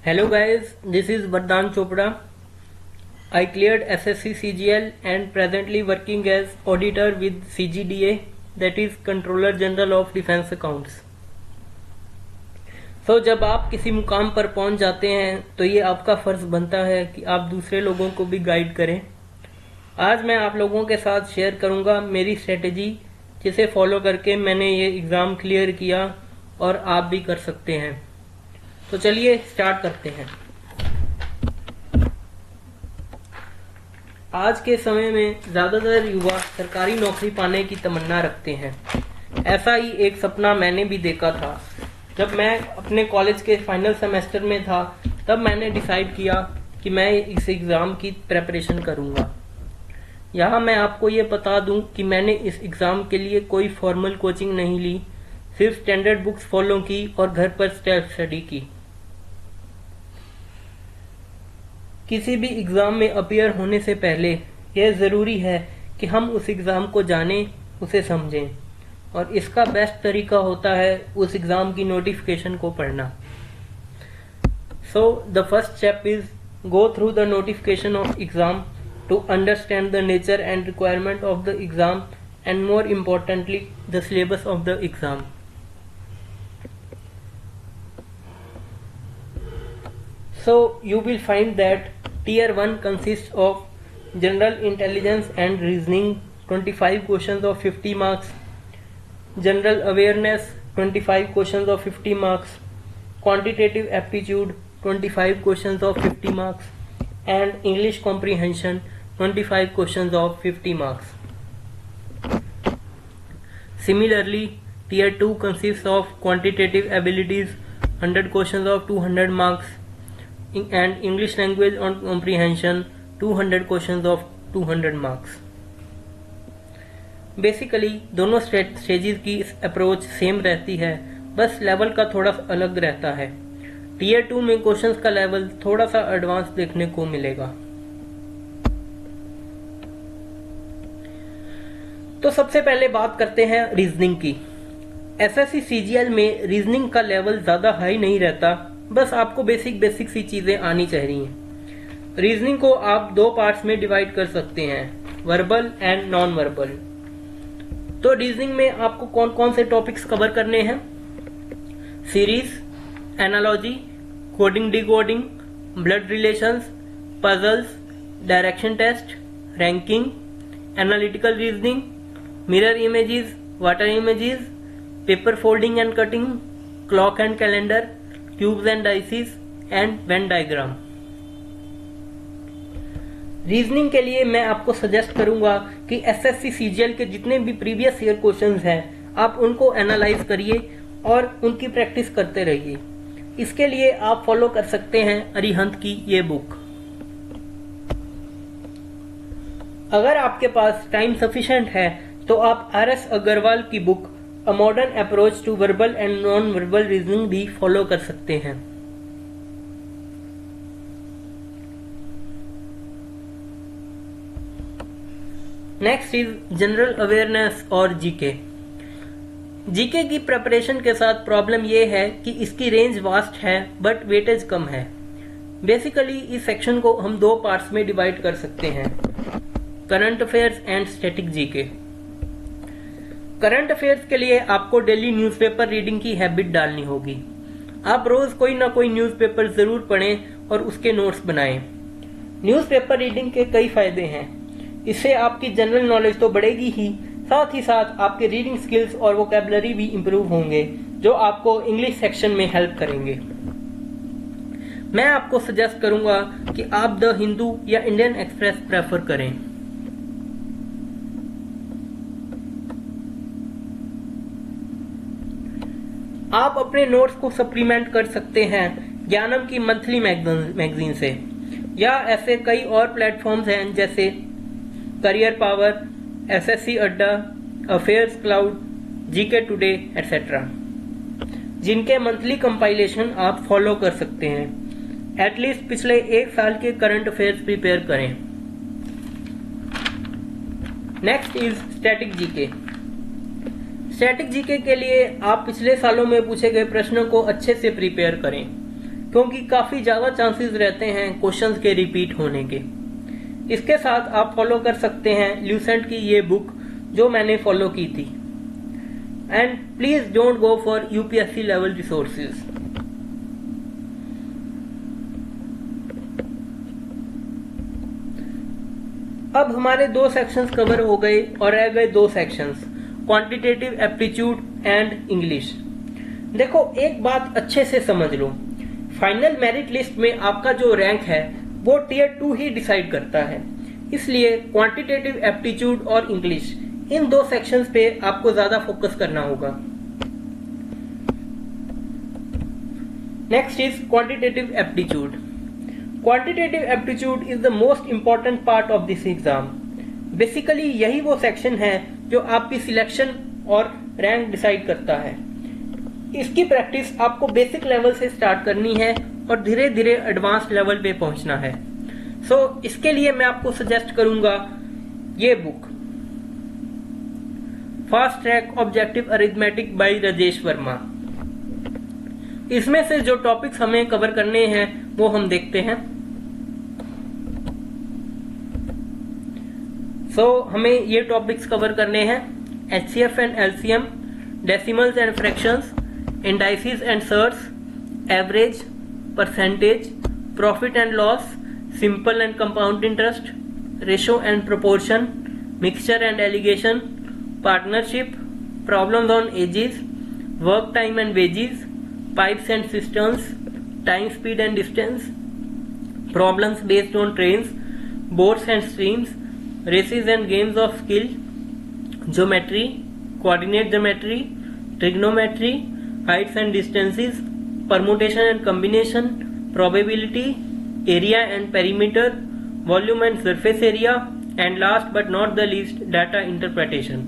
Hello guys, this is Vardhan Chopra. I cleared SSC CGL and presently working as auditor with CGDA, that is Controller General of Defense Accounts. So जब आप किसी मुकाम पर पहुंच जाते हैं तो ये आपका फर्ज बनता है कि आप दूसरे लोगों को भी गाइड करें। आज मैं आप लोगों के साथ शेयर करूंगा मेरी स्ट्रेटेजी, जिसे फॉलो करके मैंने ये एग्ज़ाम क्लियर किया और आप भी कर सकते हैं। तो चलिए स्टार्ट करते हैं। आज के समय में ज़्यादातर युवा सरकारी नौकरी पाने की तमन्ना रखते हैं। ऐसा ही एक सपना मैंने भी देखा था। जब मैं अपने कॉलेज के फाइनल सेमेस्टर में था तब मैंने डिसाइड किया कि मैं इस एग्ज़ाम की प्रेपरेशन करूंगा। यहाँ मैं आपको ये बता दूं कि मैंने इस एग्ज़ाम के लिए कोई फॉर्मल कोचिंग नहीं ली, सिर्फ स्टैंडर्ड बुक्स फॉलो की और घर पर सेल्फ स्टडी की। किसी भी एग्ज़ाम में अपीयर होने से पहले यह ज़रूरी है कि हम उस एग्ज़ाम को जानें, उसे समझें, और इसका बेस्ट तरीका होता है उस एग्ज़ाम की नोटिफिकेशन को पढ़ना। So the first step is go through the notification of exam to understand the nature and requirement of the exam and more importantly the syllabus of the exam. So you will find that Tier 1 consists of General Intelligence and Reasoning 25 questions of 50 marks, General Awareness 25 questions of 50 marks, Quantitative Aptitude 25 questions of 50 marks, and English Comprehension 25 questions of 50 marks. Similarly, Tier 2 consists of Quantitative Abilities 100 questions of 200 marks, and English language on comprehension 200 questions of 200 marks. Basically दोनों strategies की approach same रहती है, बस level का थोड़ा अलग रहता है। टीयर 2 में क्वेश्चंस का लेवल थोड़ा सा एडवांस देखने को मिलेगा। तो सबसे पहले बात करते हैं रीजनिंग की। एसएससी सीजीएल में रीजनिंग का लेवल ज़्यादा हाई नहीं रहता, बस आपको बेसिक सी चीज़ें आनी चाहिए। रीजनिंग को आप दो पार्ट्स में डिवाइड कर सकते हैं, वर्बल एंड नॉन वर्बल। तो रीजनिंग में आपको कौन कौन से टॉपिक्स कवर करने हैं? Series, analogy, coding decoding, blood relations, puzzles, direction test, ranking, analytical reasoning, mirror images, water images, paper folding and cutting, clock and calendar, cubes and dices and Venn diagram. Reasoning के लिए मैं आपको suggest करूंगा कि SSC CGL के जितने भी previous year questions हैं आप उनको एनालाइज करिए और उनकी प्रैक्टिस करते रहिए। इसके लिए आप फॉलो कर सकते हैं अरिहंत की ये बुक। अगर आपके पास टाइम सफिशिएंट है तो आप आरएस अग्रवाल की book A Modern Approach to Verbal and Non-Verbal Reasoning भी फॉलो कर सकते हैं। नेक्स्ट इज जनरल अवेयरनेस और जीके। जीके की प्रिपरेशन के साथ प्रॉब्लम यह है कि इसकी रेंज वास्ट है बट वेटेज कम है। बेसिकली इस सेक्शन को हम दो पार्ट्स में डिवाइड कर सकते हैं, current affairs and static GK. Current affairs के लिए आपको डेली न्यूज़पेपर रीडिंग की हैबिट डालनी होगी। आप रोज कोई ना कोई न्यूज़पेपर जरूर पढ़ें और उसके नोट्स बनाएं। न्यूज़पेपर रीडिंग के कई फायदे हैं। इससे आपकी जनरल नॉलेज तो बढ़ेगी ही, साथ ही साथ आपके रीडिंग स्किल्स और वोकैबुलरी भी इंप्रूव होंगे, जो आपको इंग्लिश सेक्शन में हेल्प करेंगे। मैं आपको सजेस्ट करूंगा कि आप द हिंदू या इंडियन एक्सप्रेस प्रेफर करें। आप अपने नोट्स को सप्लीमेंट कर सकते हैं ज्ञानम की मंथली मैगजीन से, या ऐसे कई और प्लेटफॉर्म्स हैं जैसे करियर पावर, एसएससी अड्डा, affairs cloud, GK today etcetera, जिनके मंथली कंपाइलेशन आप फॉलो कर सकते हैं। एटलीस्ट पिछले एक साल के करंट अफेयर्स प्रिपेयर करें। Next is static GK. Static GK के लिए आप पिछले सालों में पूछे गए प्रश्नों को अच्छे से प्रिपेयर करें। क्योंकि काफी ज्यादा चांसेस रहते हैं क्वेश्चंस के रिपीट होने के। इसके साथ आप फॉलो कर सकते हैं ल्यूसेंट की ये बुक जो मैंने फॉलो की थी। And please don't go for UPSC level resources. अब हमारे 2 सेक्शंस कवर हो गए और रह गए 2 sections, quantitative aptitude and English. देखो एक बात अच्छे से समझ लो, फाइनल मेरिट लिस्ट में आपका जो रैंक है वो टियर 2 ही डिसाइड करता है। इसलिए क्वांटिटेटिव एप्टीट्यूड और इंग्लिश इन 2 सेक्शंस पे आपको ज्यादा फोकस करना होगा। Next is quantitative aptitude. Quantitative aptitude is the most important part of this exam. Basically यही वो सेक्शन है जो आपकी सिलेक्शन और रैंक डिसाइड करता है। इसकी प्रैक्टिस आपको बेसिक लेवल से स्टार्ट करनी है और धीरे धीरे एडवांस लेवल पे पहुंचना है। सो इसके लिए मैं आपको सजेस्ट करूंगा ये book, fast track objective arithmetic by Rajesh Verma. इसमें से जो टॉपिक्स हमें कवर करने हैं वो हम देखते हैं। हमें ये टॉपिक्स कवर करने हैं HCF and LCM, decimals and fractions, indices and surds, average, percentage, profit and loss, simple and compound interest, ratio and proportion, mixture and alligation, partnership, problems on ages, work time and wages, pipes and cisterns, time, speed and distance, problems based on trains, boats and streams, races and games of skill, geometry, coordinate geometry, trigonometry, heights and distances, permutation and combination, probability, area and perimeter, volume and surface area, and last but not the least, data interpretation.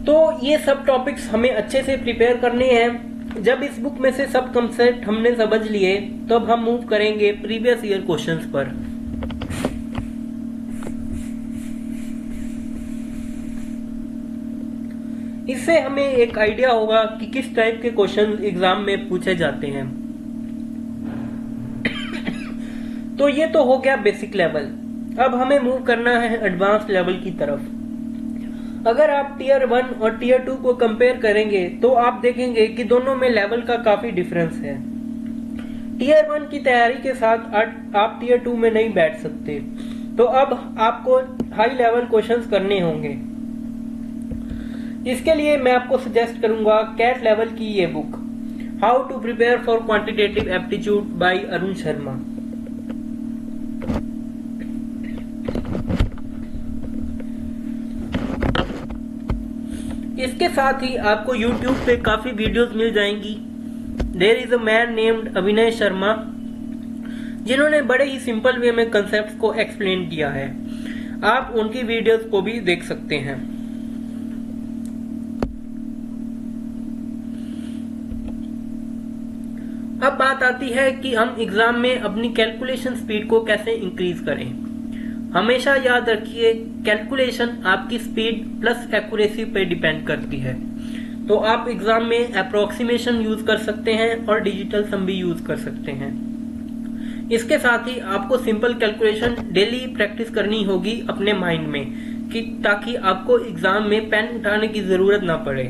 तो ये सब topics हमें अच्छे से prepare करने हैं। जब इस बुक में से सब कंसेप्ट हमने समझ लिए तो अब हम मूव करेंगे प्रीवियस ईयर क्वेश्चंस पर। इससे हमें एक आइडिया होगा कि किस टाइप के क्वेश्चन एग्जाम में पूछे जाते हैं। तो ये तो हो गया बेसिक लेवल। अब हमें मूव करना है एडवांस लेवल की तरफ। अगर आप टियर 1 और टियर 2 को कंपेयर करेंगे तो आप देखेंगे कि दोनों में लेवल का काफी डिफरेंस है। टियर 1 की तैयारी के साथ आप टियर 2 में नहीं बैठ सकते, तो अब आपको हाई लेवल क्वेश्चंस करने होंगे। इसके लिए मैं आपको सजेस्ट करूंगा कैट लेवल की ये book, how to prepare for quantitative aptitude by Arun Sharma. इसके साथ ही आपको YouTube पे काफी वीडियोस मिल जाएंगी। There is a man named Abhinay Sharma, जिन्होंने बड़े ही सिंपल वे में कंसेप्ट को एक्सप्लेन किया है। आप उनकी वीडियोस को भी देख सकते हैं। अब बात आती है कि हम एग्जाम में अपनी कैलकुलेशन स्पीड को कैसे इंक्रीज करें। हमेशा याद रखिए, कैलकुलेशन आपकी स्पीड प्लस एक्यूरेसी पे डिपेंड करती है। तो आप एग्जाम में अप्रोक्सीमेशन यूज कर सकते हैं और डिजिटल सम भी यूज कर सकते हैं। इसके साथ ही आपको सिंपल कैलकुलेशन डेली प्रैक्टिस करनी होगी अपने माइंड में, कि ताकि आपको एग्जाम में पेन उठाने की जरूरत ना पड़े।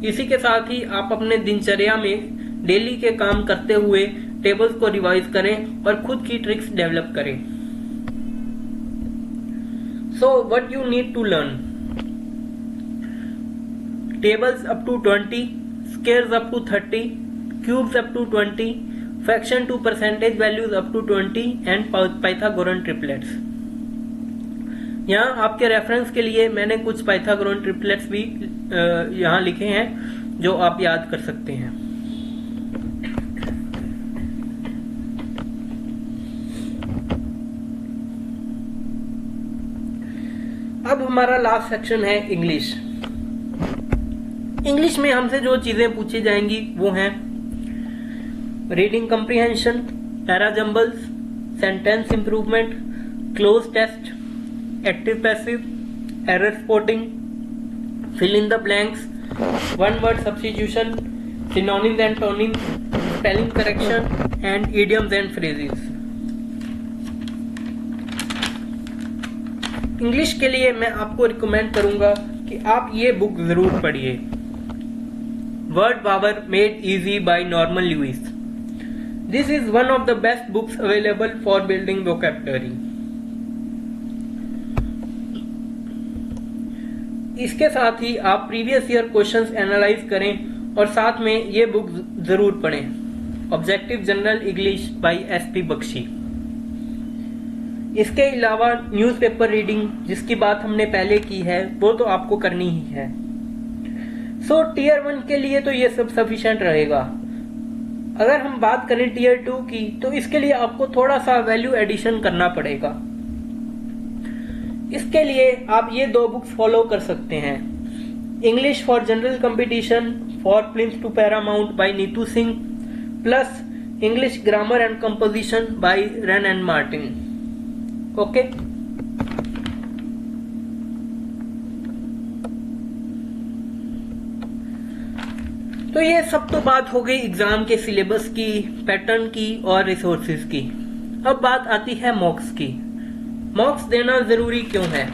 इसी के साथ ही आप अपने दिनचर्या में डेली के काम करते हुए टेबल्स को रिवाइज करें और खुद की ट्रिक्स डेवलप करें। So what you need to learn: tables up to 20, squares up to 30, cubes up to 20, fraction to percentage values up to 20 and Pythagorean triplets। यहाँ आपके रेफरेंस के लिए मैंने कुछ Pythagorean triplets भी यहाँ लिखे हैं जो आप याद कर सकते हैं। अब हमारा लास्ट सेक्शन है इंग्लिश। इंग्लिश में हमसे जो चीजें पूछी जाएंगी वो हैं reading comprehension, para jumbles, sentence improvement, cloze test, active passive, error spotting, fill in the blanks, one word substitution, synonyms and antonyms, spelling correction and idioms and phrases. English के लिए मैं आपको रिकमेंड करूंगा कि आप ये बुक जरूर पढ़िए, word power made easy by Norman Lewis. This is one of the best books available for building vocabulary. इसके साथ ही आप प्रीवियस ईयर क्वेश्चंस एनालाइज करें और साथ में ये बुक जरूर पढ़ें, objective general English by SP Bakshi. इसके अलावा न्यूज़पेपर रीडिंग, जिसकी बात हमने पहले की है, वो तो आपको करनी ही है. सो टीयर 1 के लिए तो ये सब सफिशिएंट रहेगा. अगर हम बात करें टीयर 2 की, तो इसके लिए आपको थोड़ा सा वैल्यू एडिशन करना पड़ेगा. इसके लिए आप ये 2 बुक्स फॉलो कर सकते हैं, English for general competition for plinth to paramount by Neetu Singh plus English grammar and composition by Wren and Martin. Okay, तो ये सब तो बात हो गई एग्जाम के सिलेबस की, पैटर्न की और रिसोर्सेज की. अब बात आती है मॉक्स की. मॉक्स देना जरूरी क्यों है?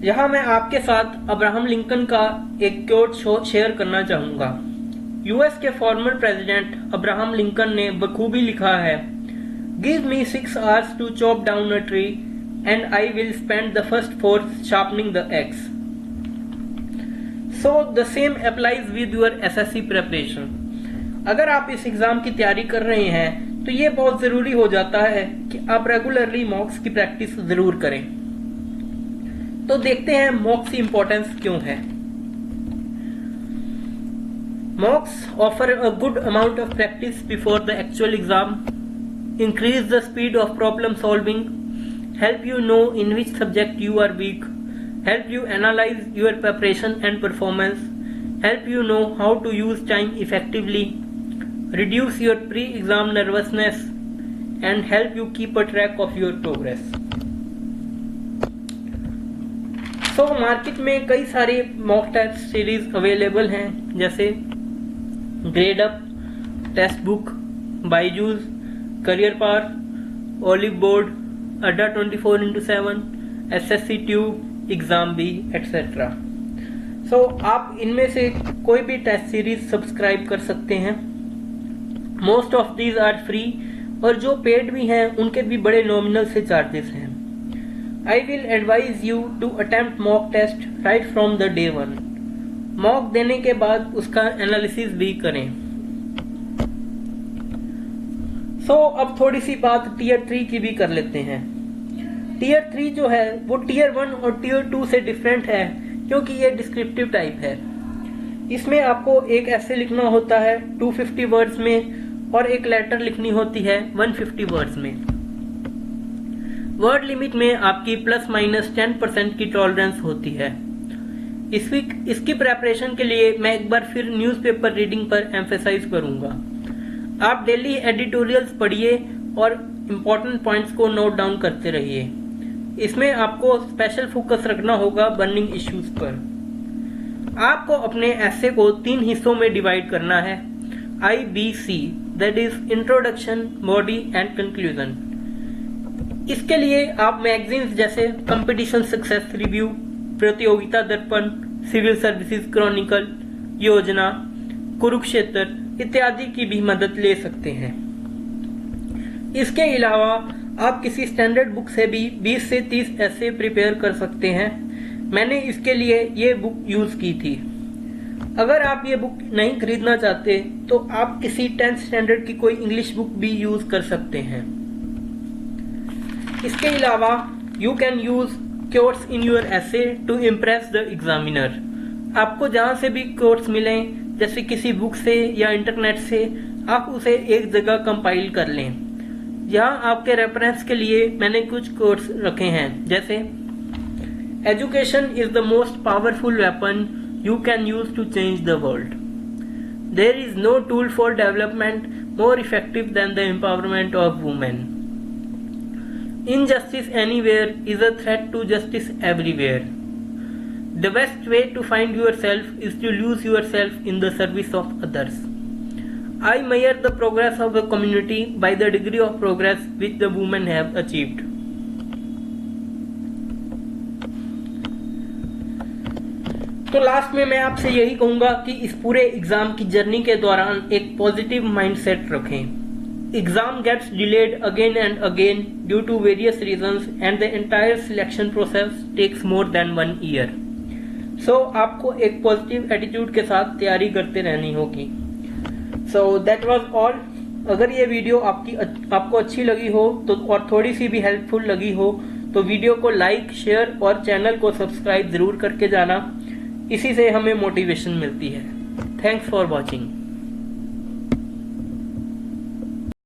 यहां मैं आपके साथ अब्राहम लिंकन का एक कोट शेयर करना चाहूंगा. यूएस के फॉर्मर प्रेसिडेंट अब्राहम लिंकन ने बखूबी लिखा है, give me 6 hours to chop down a tree and I will spend the first 4 sharpening the axe. So the same applies with your SSC preparation. अगर आप इस एग्जाम की तैयारी कर रहे हैं तो ये बहुत जरूरी हो जाता है कि आप रेगुलरली मॉक्स की प्रैक्टिस जरूर करें. तो देखते हैं मॉक्स की इंपॉर्टेंस क्यों है. Mocks offer a good amount of practice before the actual exam, increase the speed of problem solving, help you know in which subject you are weak, help you analyze your preparation and performance, help you know how to use time effectively, reduce your pre-exam nervousness, and help you keep a track of your progress. So market में कई सारे mock test series available हैं, जैसे grade up, test book, Byju's, career पार, olive board, Adda 24/7, SSC tube, exam B etcetera. So आप इनमें से कोई भी टेस्ट सीरीज सब्सक्राइब कर सकते हैं. Most of these are free और जो पेड भी हैं उनके भी बड़े नॉमिनल से चार्जेस हैं. I will advise you to attempt mock test right from the day 1. Mock देने के बाद उसका एनालिसिस भी करें. सो अब थोड़ी सी बात टीयर 3 की भी कर लेते हैं. टीयर 3 जो है वो टीयर 1 और टीयर 2 से डिफरेंट है, क्योंकि ये डिस्क्रिप्टिव टाइप है. इसमें आपको एक ऐसे लिखना होता है 250 वर्ड्स में और एक लेटर लिखनी होती है 150 वर्ड्स में. वर्ड लिमिट में आपकी ±10% की टॉलरेंस होती है. इसकी प्रेपरेशन के लिए मैं एक बार फिर न्यूज़पेपर रीडिंग पर एम्फेसाइज करूंगा. आप डेली एडिटोरियल्स पढ़िए और इम्पोर्टेंट पॉइंट्स को नोट डाउन करते रहिए. इसमें आपको स्पेशल फोकस रखना होगा बर्निंग इश्यूज पर. आपको अपने ऐसे को 3 हिस्सों में डिवाइड करना है, IBC, that is introduction, body and conclusion. इसके लिए आप मैगजीन्स जैसे कंपटीशन सक्सेस रिव्यू, प्रतियोगिता दर्पण, सिविल सर्विसेज क्रॉनिकल, योजना, कुरुक्षेत्र इत्यादि की भी मदद ले सकते हैं. इसके अलावा आप किसी स्टैंडर्ड बुक से भी 20 से 30 ऐसे प्रिपेयर कर सकते हैं. मैंने इसके लिए ये बुक यूज की थी. अगर आप ये बुक नहीं खरीदना चाहते तो आप किसी 10th स्टैंडर्ड की कोई इंग्लिश बुक भी यूज कर सकते हैं. इसके अलावा you can use quotes in your essay to impress the examiner. आपको जहां से भी क्वोट्स मिलें, जैसे किसी बुक से या इंटरनेट से, आप उसे एक जगह कंपाइल कर लें. यहाँ आपके रेफरेंस के लिए मैंने कुछ कोट्स रखे हैं, जैसे education is the most powerful weapon you can use to change the world. There is no tool for development more effective than the empowerment of women. Injustice anywhere is a threat to justice everywhere. The best way to find yourself is to lose yourself in the service of others. I measure the progress of a community by the degree of progress which the women have achieved. तो last में मैं आपसे यही कहूंगा कि इस पूरे exam की जर्नी के दौरान एक पॉजिटिव माइंडसेट रखें. Exam gets delayed again and again due to various reasons and the entire selection process takes more than 1 year. So आपको एक पॉजिटिव एटीट्यूड के साथ तैयारी करते रहनी होगी. So that was all. अगर ये वीडियो आपको अच्छी लगी हो तो और थोड़ी सी भी हेल्पफुल लगी हो तो वीडियो को लाइक, शेयर और चैनल को सब्सक्राइब जरूर करके जाना. इसी से हमें मोटिवेशन मिलती है. Thanks for watching.